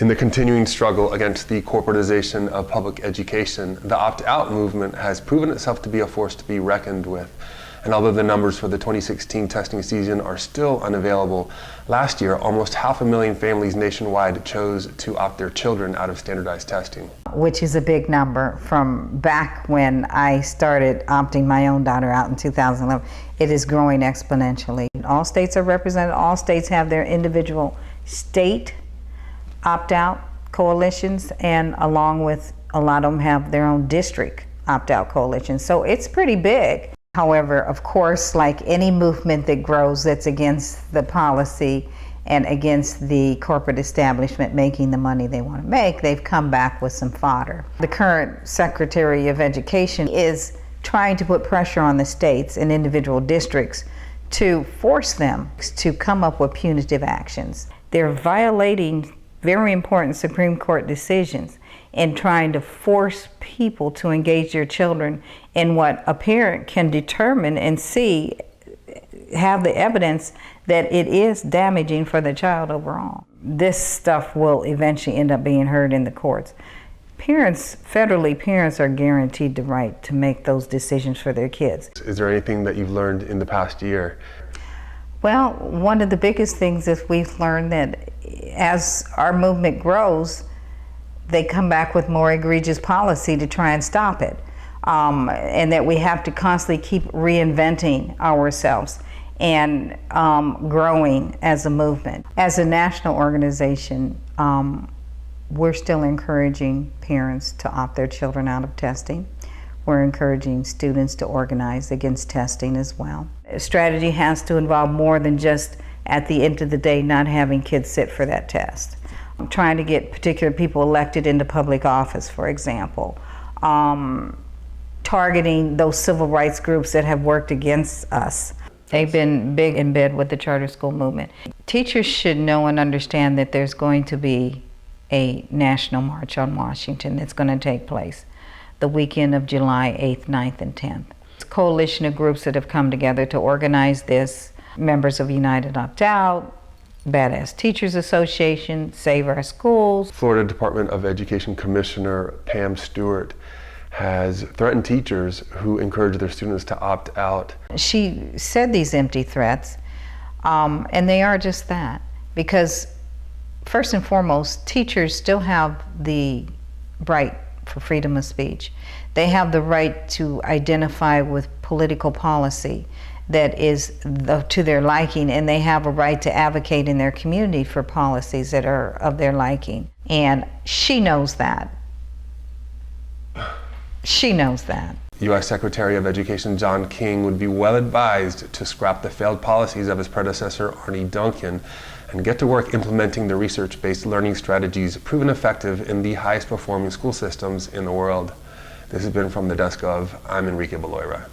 In the continuing struggle against the corporatization of public education, the opt-out movement has proven itself to be a force to be reckoned with. And although the numbers for the 2016 testing season are still unavailable, last year almost 500,000 families nationwide chose to opt their children out of standardized testing. Which is a big number from back when I started opting my own daughter out in 2011. It is growing exponentially. All states are represented. All states have their individual state opt-out coalitions, and along with a lot of them have their own district opt-out coalitions. So it's pretty big. However, of course, like any movement that grows that's against the policy and against the corporate establishment making the money they want to make, they've come back with some fodder. The current Secretary of Education is trying to put pressure on the states and individual districts to force them to come up with punitive actions. They're violating very important Supreme Court decisions in trying to force people to engage their children in what a parent can determine and see, have the evidence that it is damaging for the child overall. This stuff will eventually end up being heard in the courts. Federally, parents are guaranteed the right to make those decisions for their kids. Is there anything that you've learned in the past year? Well, one of the biggest things is we've learned that as our movement grows, they come back with more egregious policy to try and stop it. And that we have to constantly keep reinventing ourselves and growing as a movement. As a national organization, we're still encouraging parents to opt their children out of testing. We're encouraging students to organize against testing as well. Strategy has to involve more than just, at the end of the day, not having kids sit for that test. I'm trying to get particular people elected into public office, for example. Targeting those civil rights groups that have worked against us. They've been big in bed with the charter school movement. Teachers should know and understand that there's going to be a national march on Washington that's going to take place the weekend of July 8th, 9th, and 10th. It's a coalition of groups that have come together to organize this. Members of United Opt Out, Badass Teachers Association, Save Our Schools. Florida Department of Education Commissioner Pam Stewart has threatened teachers who encourage their students to opt out. She said these empty threats, and they are just that. Because first and foremost, teachers still have the right for freedom of speech. They have the right to identify with political policy that is to their liking, and they have a right to advocate in their community for policies that are of their liking. And she knows that. She knows that. U.S. Secretary of Education John King would be well advised to scrap the failed policies of his predecessor Arne Duncan and get to work implementing the research-based learning strategies proven effective in the highest performing school systems in the world. This has been From the Desk of, I'm Enrique Beloira.